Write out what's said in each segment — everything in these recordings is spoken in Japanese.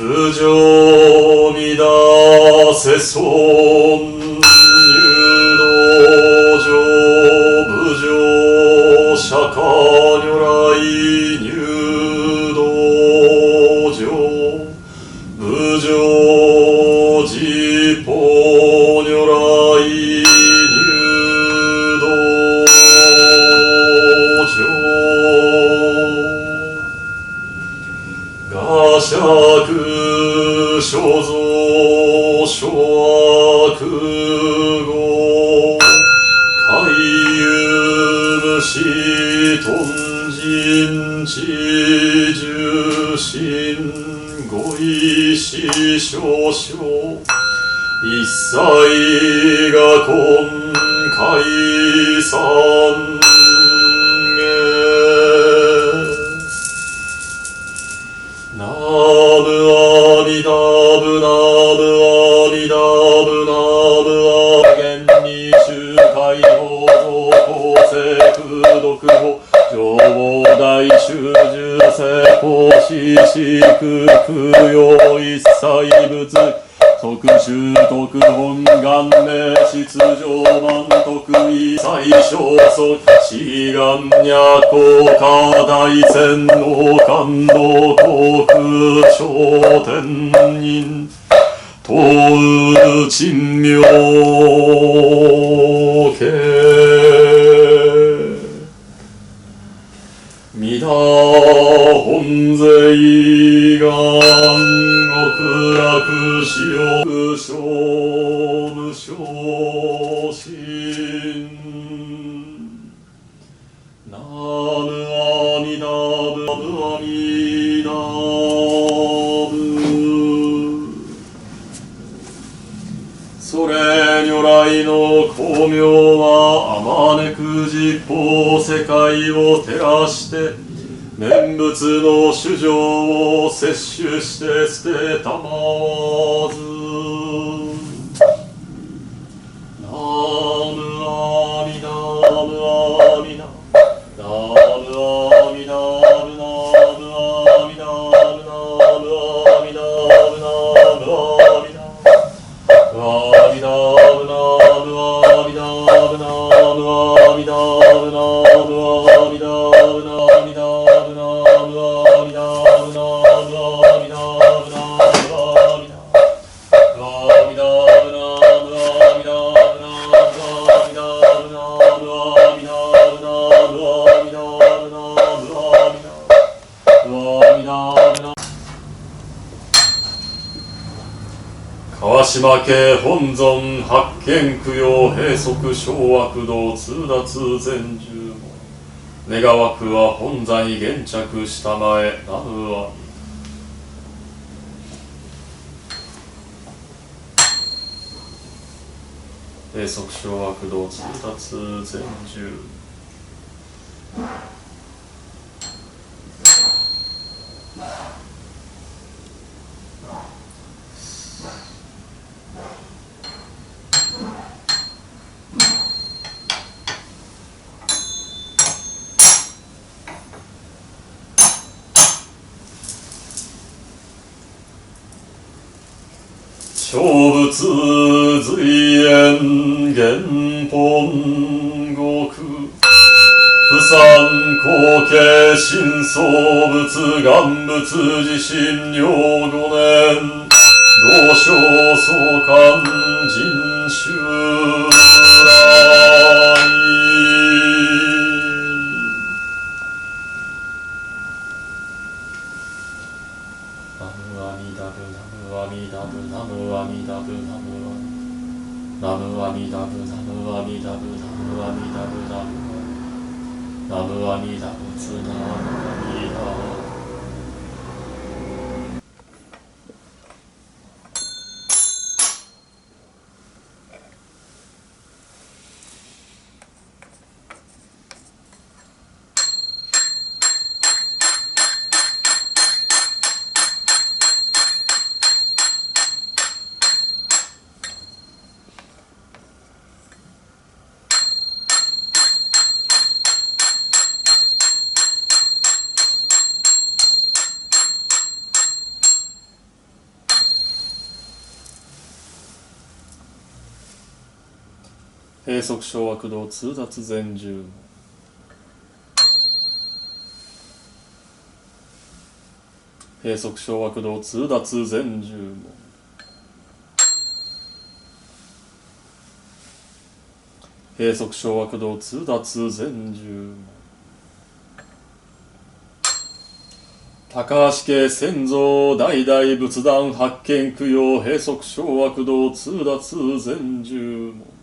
無常乱せ損入道場無常釈迦如来入道場無常寺法如来入道場我釈所蔵諸悪語海遊無視頓人知重心ご意志少々一切が根解散ナムアミダブナムアミダブナムア現に周回法造公正空読法上大衆重世法師師空空用一切仏特殊特本願名出上満徳意最小則志願若公家大仙王感動航空頂天人東珍妙慶弥陀本税願極楽死欲生無償心ナムアミダブナムアミダブそれ如来の光明はあまねく十方世界を照らして念仏の主情を摂取して捨てたまわずナムアミダブアミダナムアミダブナムアミダブナムアミダブナムアミダアミダブナムアミダブナムアミダブナムアミダブナアミダ川島家本尊発見供養閉塞小悪道通達全十門願わくは本在現着したまえナムアミ閉塞小悪道通達全十小仏随縁原本国不散後継真相仏願仏自身両五年同省相関人襲来ナムアミダブナムアミダブナムアミダブナムナムアミダブナムアミダブナムアミダブナムナムアミダ仏ナムアミダブ閉塞小悪道通達全十門。閉塞小悪道通達全十門。閉塞小悪道通達全十門。高橋家先祖代々仏壇発見供養閉塞小悪道通達全十門。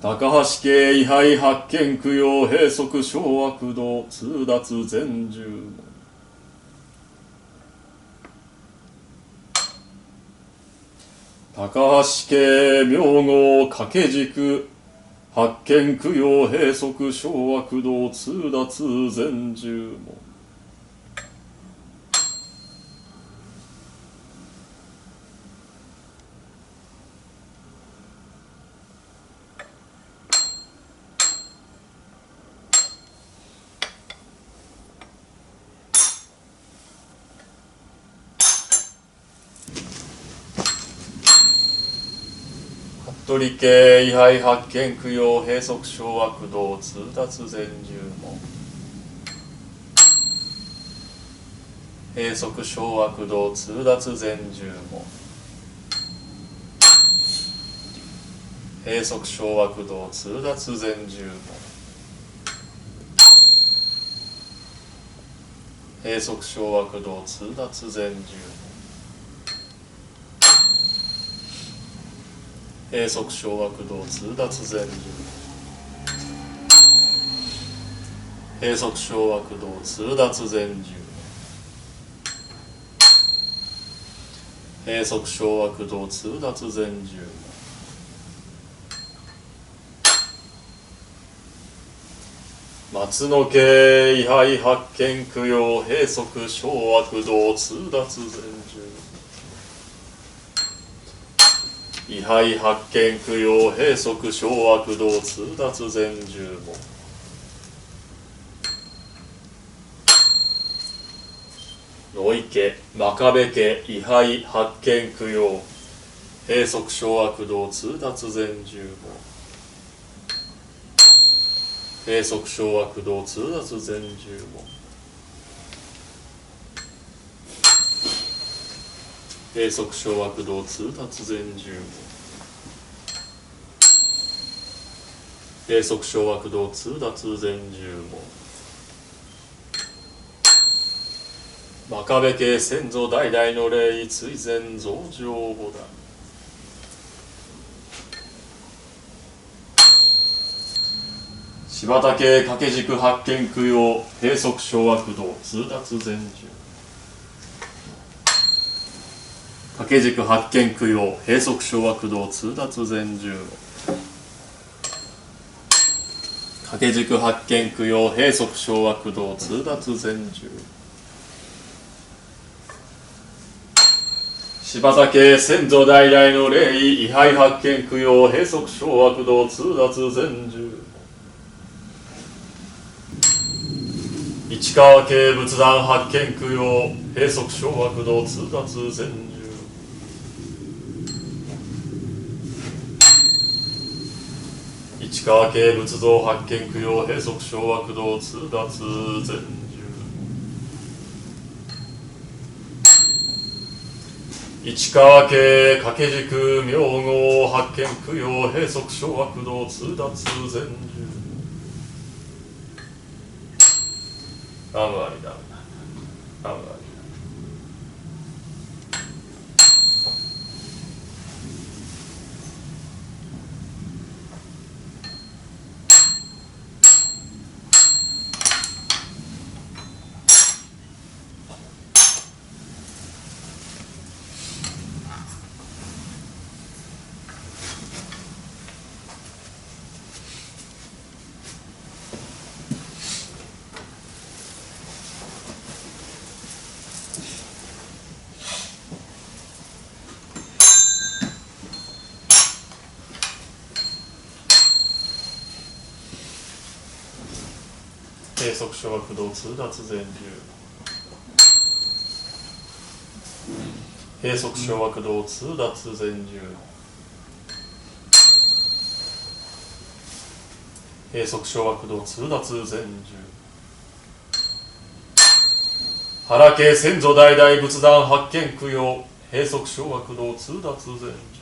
高橋家位牌発見供養閉塞小悪道通達全十門。高橋家名号掛け軸発見供養閉塞小悪道通達全十門。服部家位牌発見供養閉塞小悪道通達全十門。閉塞小悪道通達全十門。閉塞小悪道通達全十門。閉塞小悪道通達全十門。閉塞小悪道通達全十門。閉塞小悪道通達全十門。閉塞小悪道通達全十門。松野家位牌発見供養閉塞小悪道通達全十門。位牌発見供養閉塞小悪道通達全十門。野井家真壁家位牌発見供養閉塞小悪道通達全十門。閉塞小悪道通達全十門。閉塞小悪道通達全十門。閉塞小悪道通達全十門。真壁家先祖代々の霊追善増上五段。柴田家掛け軸発見供養閉塞小悪道通達全十。掛け軸発見供養閉塞小悪道通達全十門。掛け軸発見供養閉塞小悪道通達全十。柴田家先祖代々の霊位牌発見供養閉塞小悪道通達全十。市川家仏壇発見供養閉塞小悪道通達全十。市川家仏像発見供養閉塞小悪道通達全十。市川家掛け軸名号発見供養閉塞小悪道通達全十。あむありだ。あむあり。閉塞小悪道通達全十。閉塞小悪道通達全十。閉塞小悪道通達全十。原家先祖代々仏壇発見供養。閉塞小悪道通達全十。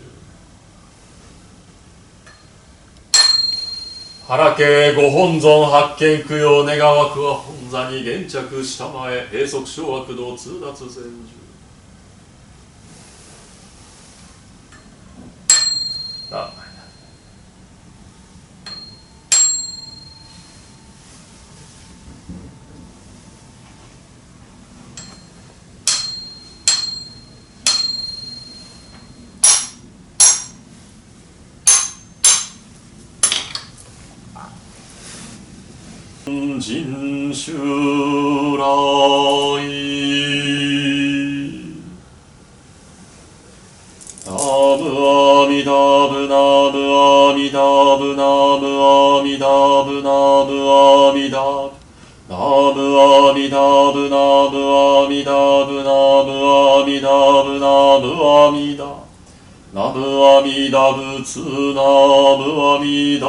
原家ご本尊発見供養願わくは本座に現着したまえ。閉塞小悪道通達全十。人襲来。ナムアミダブナムアミダブナムアミダブナムアミダブナムアミダブナムアミダブナムアミダブナムアミダナムアミダブツナムアミダ